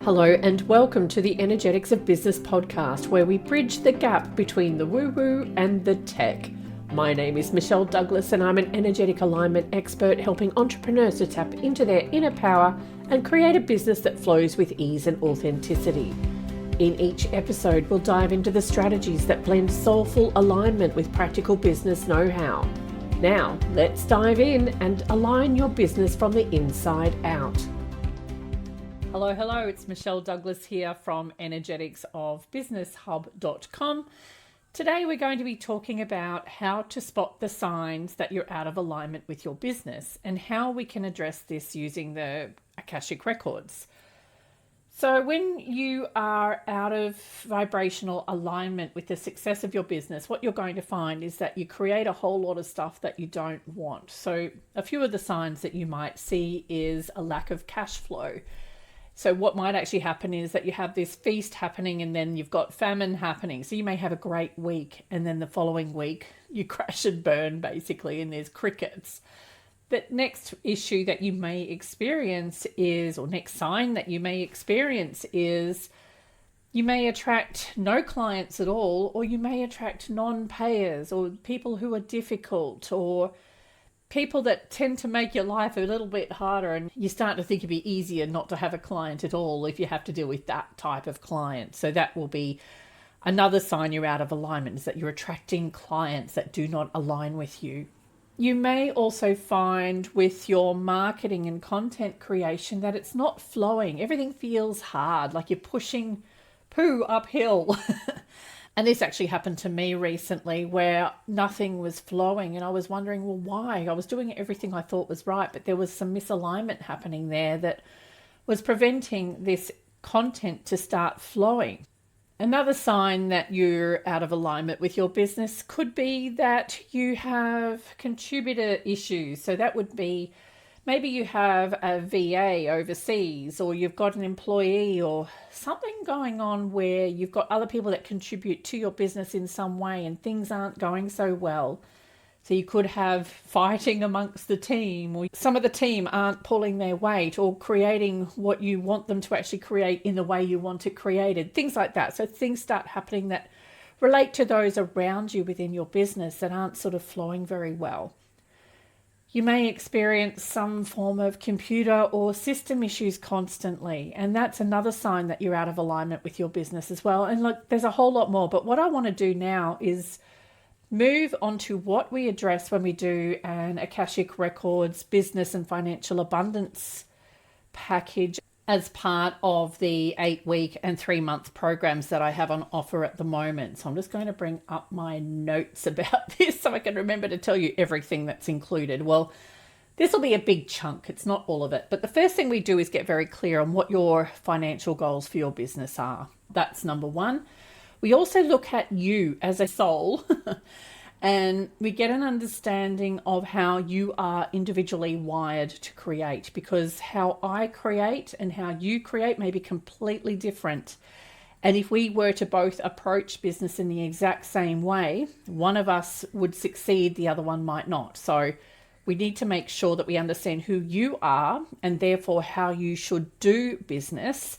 Hello and welcome to the Energetics of Business podcast, where we bridge the gap between the woo-woo and the tech. My name is Michelle Douglas and I'm an energetic alignment expert helping entrepreneurs to tap into their inner power and create a business that flows with ease and authenticity. In each episode, we'll dive into the strategies that blend soulful alignment with practical business know-how. Now, let's dive in and align your business from the inside out. Hello, it's Michelle Douglas here from energeticsofbusinesshub.com. Today we're going to be talking about how to spot the signs that you're out of alignment with your business and how we can address this using the Akashic Records. So when you are out of vibrational alignment with the success of your business, what you're going to find is that you create a whole lot of stuff that you don't want. So a few of the signs that you might see is a lack of cash flow. So what might actually happen is that you have this feast happening and then you've got famine happening. So you may have a great week and then the following week you crash and burn basically and there's crickets. The next issue that you may experience is, or next sign that you may experience is you may attract no clients at all, or you may attract non-payers or people who are difficult or people that tend to make your life a little bit harder, and you start to think it'd be easier not to have a client at all if you have to deal with that type of client. So that will be another sign you're out of alignment, is that you're attracting clients that do not align with you. You may also find with your marketing and content creation that it's not flowing. Everything feels hard, like you're pushing poo uphill. And this actually happened to me recently where nothing was flowing and I was wondering, well, why? I was doing everything I thought was right, but there was some misalignment happening there that was preventing this content to start flowing. Another sign that you're out of alignment with your business could be that you have contributor issues. So that would be maybe you have a VA overseas, or you've got an employee or something going on where you've got other people that contribute to your business in some way and things aren't going so well. So you could have fighting amongst the team, or some of the team aren't pulling their weight or creating what you want them to actually create in the way you want it created, things like that. So things start happening that relate to those around you within your business that aren't sort of flowing very well. You may experience some form of computer or system issues constantly, and that's another sign that you're out of alignment with your business as well. And look, there's a whole lot more, but what I want to do now is move on to what we address when we do an Akashic Records business and financial abundance package as part of the 8-week and 3-month programs that I have on offer at the moment. So I'm just going to bring up my notes about this so I can remember to tell you everything that's included. Well, this will be a big chunk. It's not all of it. But the first thing we do is get very clear on what your financial goals for your business are. That's number one. We also look at you as a soul and we get an understanding of how you are individually wired to create, because how I create and how you create may be completely different. And if we were to both approach business in the exact same way, one of us would succeed, the other one might not. So we need to make sure that we understand who you are and therefore how you should do business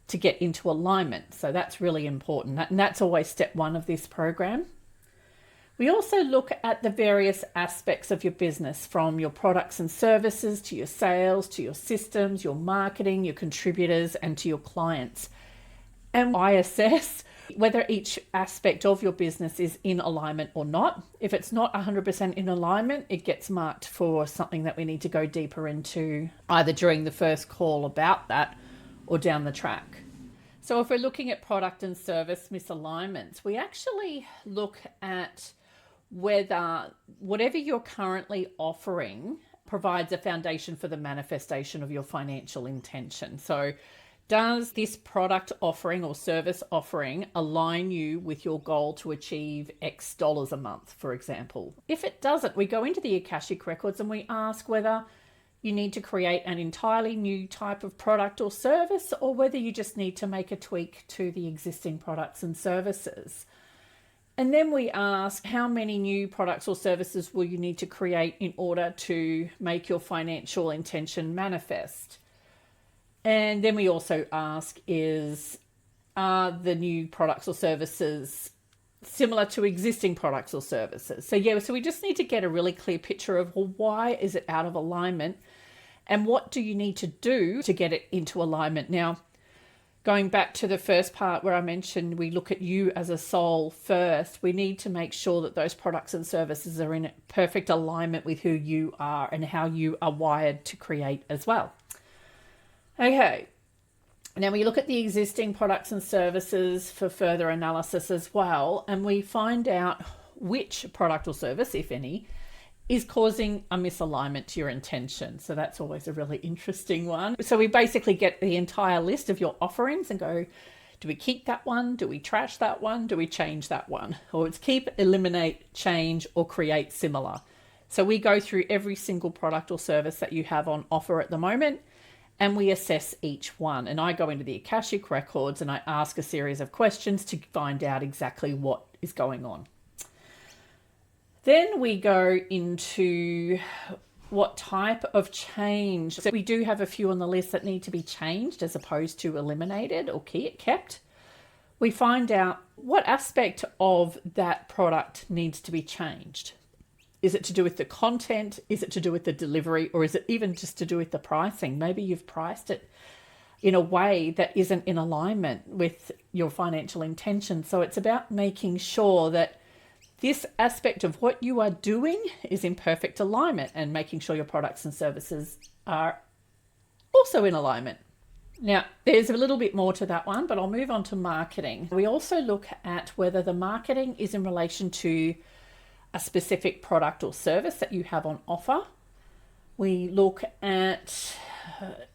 to get into alignment. So that's really important. And that's always step one of this program. We also look at the various aspects of your business, from your products and services to your sales, to your systems, your marketing, your contributors, and to your clients. And I assess whether each aspect of your business is in alignment or not. If it's not 100% in alignment, it gets marked for something that we need to go deeper into, either during the first call about that or down the track. So if we're looking at product and service misalignments, we actually look at whether whatever you're currently offering provides a foundation for the manifestation of your financial intention. So does this product offering or service offering align you with your goal to achieve X dollars a month, for example? If it doesn't, we go into the Akashic Records and we ask whether you need to create an entirely new type of product or service, or whether you just need to make a tweak to the existing products and services. And then we ask, how many new products or services will you need to create in order to make your financial intention manifest? And then we also ask are the new products or services similar to existing products or services? So we just need to get a really clear picture of, well, why is it out of alignment and what do you need to do to get it into alignment? Now, going back to the first part where I mentioned we look at you as a soul first, we need to make sure that those products and services are in perfect alignment with who you are and how you are wired to create as well. Okay, now we look at the existing products and services for further analysis as well, and we find out which product or service, if any, is causing a misalignment to your intention. So that's always a really interesting one. So we basically get the entire list of your offerings and go, do we keep that one? Do we trash that one? Do we change that one? Or it's keep, eliminate, change, or create similar. So we go through every single product or service that you have on offer at the moment, and we assess each one. And I go into the Akashic records and I ask a series of questions to find out exactly what is going on. Then we go into what type of change. So we do have a few on the list that need to be changed as opposed to eliminated or kept. We find out what aspect of that product needs to be changed. Is it to do with the content? Is it to do with the delivery? Or is it even just to do with the pricing? Maybe you've priced it in a way that isn't in alignment with your financial intention. So it's about making sure that this aspect of what you are doing is in perfect alignment and making sure your products and services are also in alignment. Now, there's a little bit more to that one, but I'll move on to marketing. We also look at whether the marketing is in relation to a specific product or service that you have on offer. We look at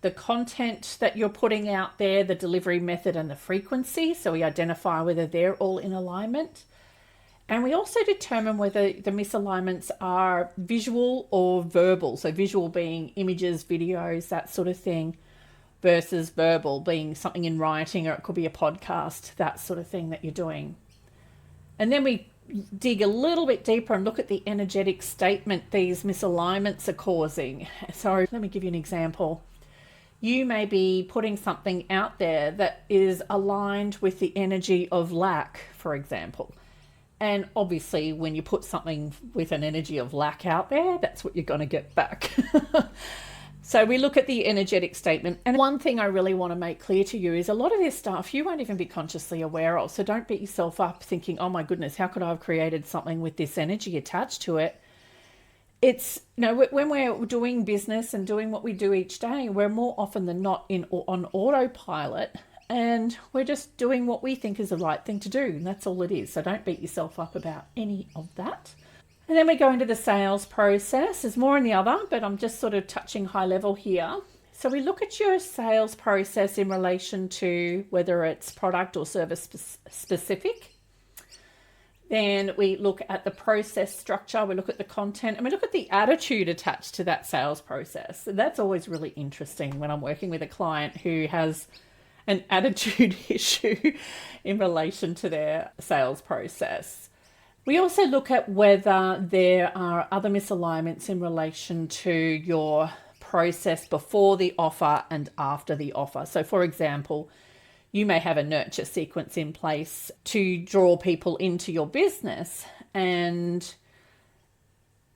the content that you're putting out there, the delivery method and the frequency. So we identify whether they're all in alignment. And we also determine whether the misalignments are visual or verbal. So visual being images, videos, that sort of thing, versus verbal being something in writing, or it could be a podcast, that sort of thing that you're doing. And then we dig a little bit deeper and look at the energetic statement these misalignments are causing. So let me give you an example. You may be putting something out there that is aligned with the energy of lack, for example. And obviously, when you put something with an energy of lack out there, that's what you're going to get back. So we look at the energetic statement. And one thing I really want to make clear to you is a lot of this stuff you won't even be consciously aware of. So don't beat yourself up thinking, oh my goodness, how could I have created something with this energy attached to it? It's, when we're doing business and doing what we do each day, we're more often than not on autopilot. And we're just doing what we think is the right thing to do. And that's all it is. So don't beat yourself up about any of that. And then we go into the sales process. There's more in the other, but I'm just sort of touching high level here. So we look at your sales process in relation to whether it's product or service specific. Then we look at the process structure. We look at the content and we look at the attitude attached to that sales process. And that's always really interesting when I'm working with a client who has an attitude issue in relation to their sales process. We also look at whether there are other misalignments in relation to your process before the offer and after the offer. So for example, you may have a nurture sequence in place to draw people into your business, and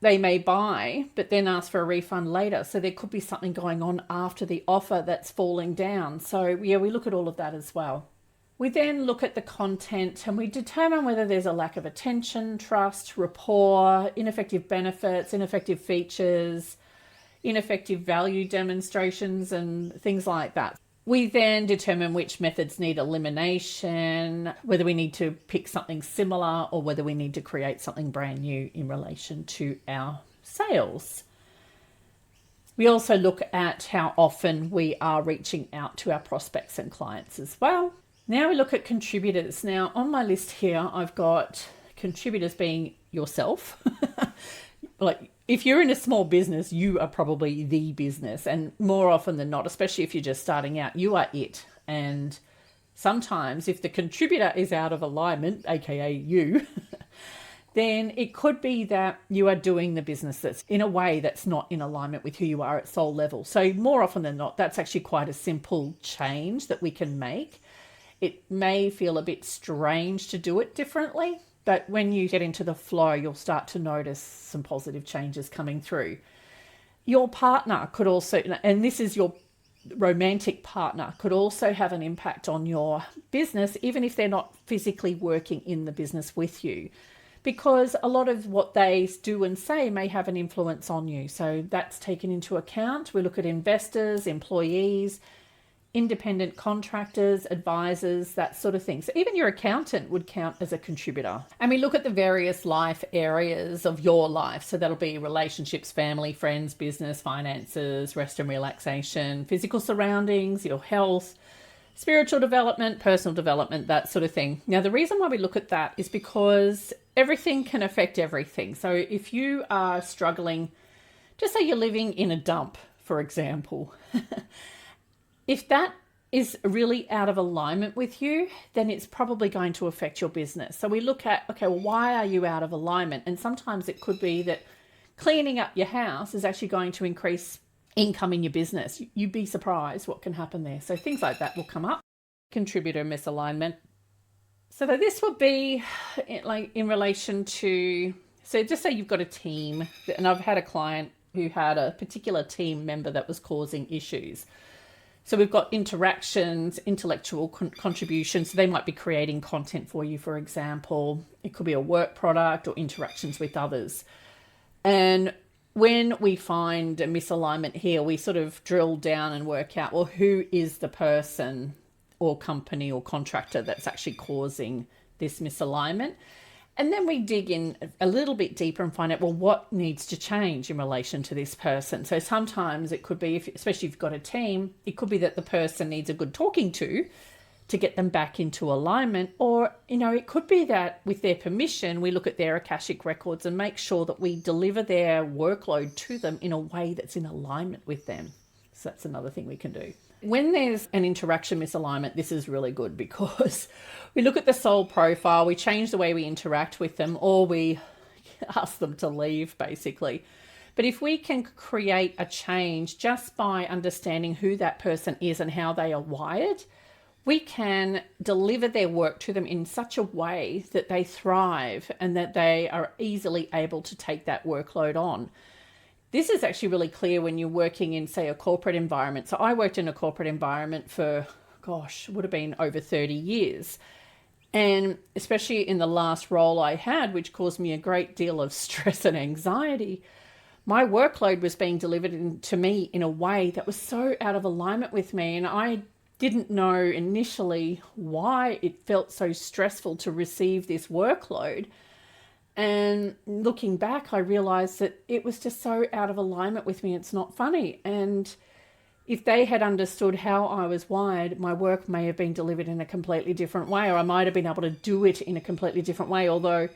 they may buy, but then ask for a refund later. So there could be something going on after the offer that's falling down. So yeah, we look at all of that as well. We then look at the content and we determine whether there's a lack of attention, trust, rapport, ineffective benefits, ineffective features, ineffective value demonstrations, and things like that. We then determine which methods need elimination, whether we need to pick something similar or whether we need to create something brand new in relation to our sales. We also look at how often we are reaching out to our prospects and clients as well. Now we look at contributors. Now on my list here, I've got contributors being yourself. Like if you're in a small business, you are probably the business, and more often than not, especially if you're just starting out, you are it. And sometimes if the contributor is out of alignment, aka you, then it could be that you are doing the business that's in a way that's not in alignment with who you are at soul level. So more often than not, that's actually quite a simple change that we can make. It may feel a bit strange to do it differently, but when you get into the flow, you'll start to notice some positive changes coming through. Your partner could also, and this is your romantic partner, could also have an impact on your business, even if they're not physically working in the business with you, because a lot of what they do and say may have an influence on you. So that's taken into account. We look at investors, employees, independent contractors, advisors, that sort of thing. So even your accountant would count as a contributor. And we look at the various life areas of your life. So that'll be relationships, family, friends, business, finances, rest and relaxation, physical surroundings, your health, spiritual development, personal development, that sort of thing. Now, the reason why we look at that is because everything can affect everything. So if you are struggling, just say you're living in a dump, for example, if that is really out of alignment with you, then it's probably going to affect your business. So we look at, okay, well, why are you out of alignment? And sometimes it could be that cleaning up your house is actually going to increase income in your business. You'd be surprised what can happen there. So things like that will come up. Contributor misalignment. So this would be like in relation to, so just say you've got a team, and I've had a client who had a particular team member that was causing issues. So we've got interactions, intellectual contributions. So they might be creating content for you, for example. It could be a work product or interactions with others. And when we find a misalignment here, we sort of drill down and work out, well, who is the person or company or contractor that's actually causing this misalignment? And then we dig in a little bit deeper and find out, well, what needs to change in relation to this person? So sometimes it could be, especially if you've got a team, it could be that the person needs a good talking to get them back into alignment. Or, it could be that with their permission, we look at their Akashic records and make sure that we deliver their workload to them in a way that's in alignment with them. So that's another thing we can do. When there's an interaction misalignment, this is really good because we look at the soul profile, we change the way we interact with them, or we ask them to leave, basically. But if we can create a change just by understanding who that person is and how they are wired, we can deliver their work to them in such a way that they thrive and that they are easily able to take that workload on. This is actually really clear when you're working in, say, a corporate environment. So I worked in a corporate environment for, would have been over 30 years. And especially in the last role I had, which caused me a great deal of stress and anxiety, my workload was being delivered to me in a way that was so out of alignment with me. And I didn't know initially why it felt so stressful to receive this workload. And looking back, I realized that it was just so out of alignment with me. It's not funny. And if they had understood how I was wired, my work may have been delivered in a completely different way, or I might have been able to do it in a completely different way. Although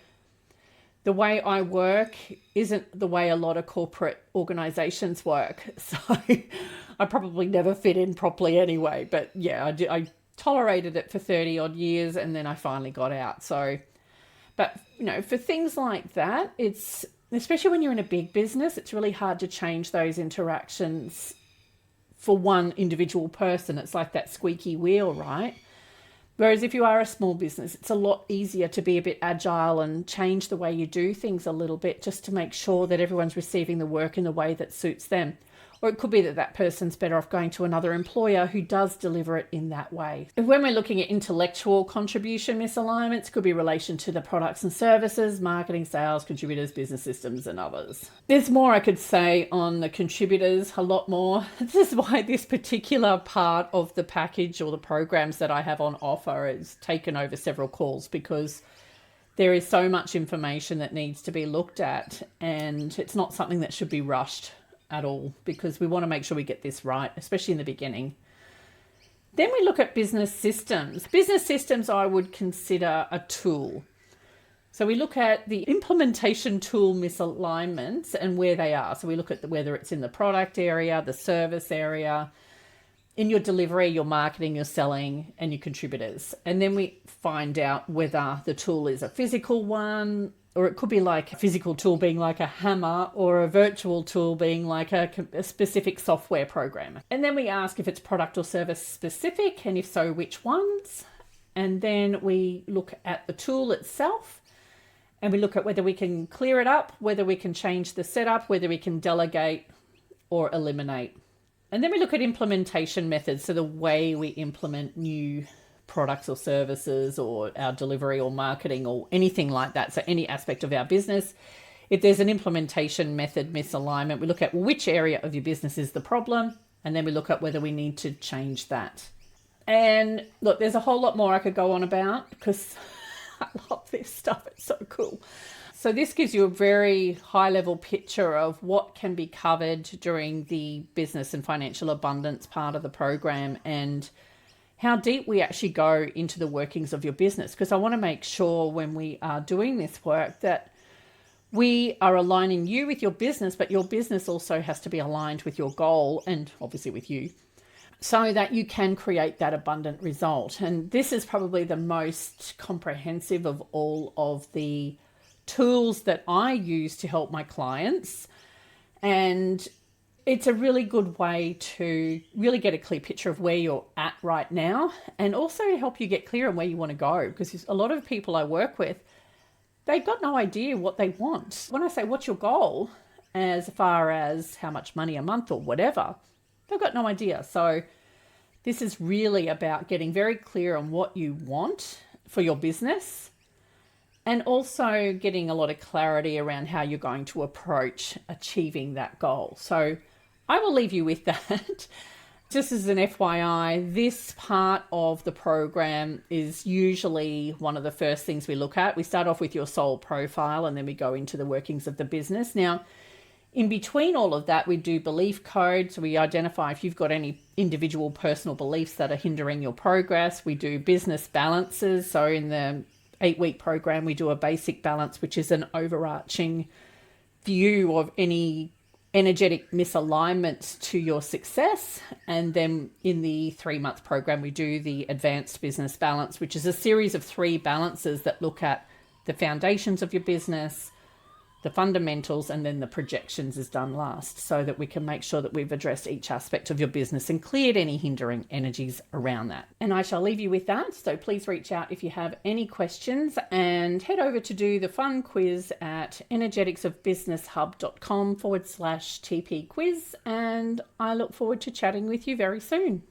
the way I work isn't the way a lot of corporate organizations work. So I probably never fit in properly anyway. But yeah, I tolerated it for 30 odd years and then I finally got out. So, but for things like that, it's, especially when you're in a big business, it's really hard to change those interactions for one individual person. It's like that squeaky wheel, right? Whereas if you are a small business, it's a lot easier to be a bit agile and change the way you do things a little bit just to make sure that everyone's receiving the work in the way that suits them. Or it could be that that person's better off going to another employer who does deliver it in that way. And when we're looking at intellectual contribution misalignments, it could be relation to the products and services, marketing, sales, contributors, business systems, and others. There's more I could say on the contributors, a lot more. This is why this particular part of the package or the programs that I have on offer is taken over several calls, because there is so much information that needs to be looked at, and it's not something that should be rushed at all, because we want to make sure we get this right, especially in the beginning. Then we look at business systems. Business systems I would consider a tool. So we look at the implementation tool misalignments and where they are. So we look at whether it's in the product area, the service area, in your delivery, your marketing, your selling, and your contributors. And then we find out whether the tool is a physical one Or it could be like a physical tool being like a hammer, or a virtual tool being like a specific software program. And then we ask if it's product or service specific, and if so, which ones. And then we look at the tool itself, and we look at whether we can clear it up, whether we can change the setup, whether we can delegate or eliminate. And then we look at implementation methods, so the way we implement new products or services, or our delivery or marketing or anything like that. So any aspect of our business. If there's an implementation method misalignment, we look at which area of your business is the problem, and then we look at whether we need to change that. And look, there's a whole lot more I could go on about, because I love this stuff. It's so cool. So this gives you a very high level picture of what can be covered during the business and financial abundance part of the program, and how deep we actually go into the workings of your business. Because I want to make sure when we are doing this work that we are aligning you with your business, but your business also has to be aligned with your goal, and obviously with you, so that you can create that abundant result. And this is probably the most comprehensive of all of the tools that I use to help my clients. And it's a really good way to really get a clear picture of where you're at right now, and also help you get clear on where you want to go. Because a lot of people I work with, they've got no idea what they want. When I say, what's your goal, as far as how much money a month or whatever, they've got no idea. So this is really about getting very clear on what you want for your business, and also getting a lot of clarity around how you're going to approach achieving that goal. So I will leave you with that. Just as an FYI, this part of the program is usually one of the first things we look at. We start off with your soul profile, and then we go into the workings of the business. Now, in between all of that, we do belief codes. So we identify if you've got any individual personal beliefs that are hindering your progress. We do business balances. So in the 8-week program, we do a basic balance, which is an overarching view of any energetic misalignments to your success. And then in the 3-month program, we do the advanced business balance, which is a series of 3 balances that look at the foundations of your business, the fundamentals, and then the projections is done last, so that we can make sure that we've addressed each aspect of your business and cleared any hindering energies around that. And I shall leave you with that. So please reach out if you have any questions, and head over to do the fun quiz at energeticsofbusinesshub.com/TP quiz. And I look forward to chatting with you very soon.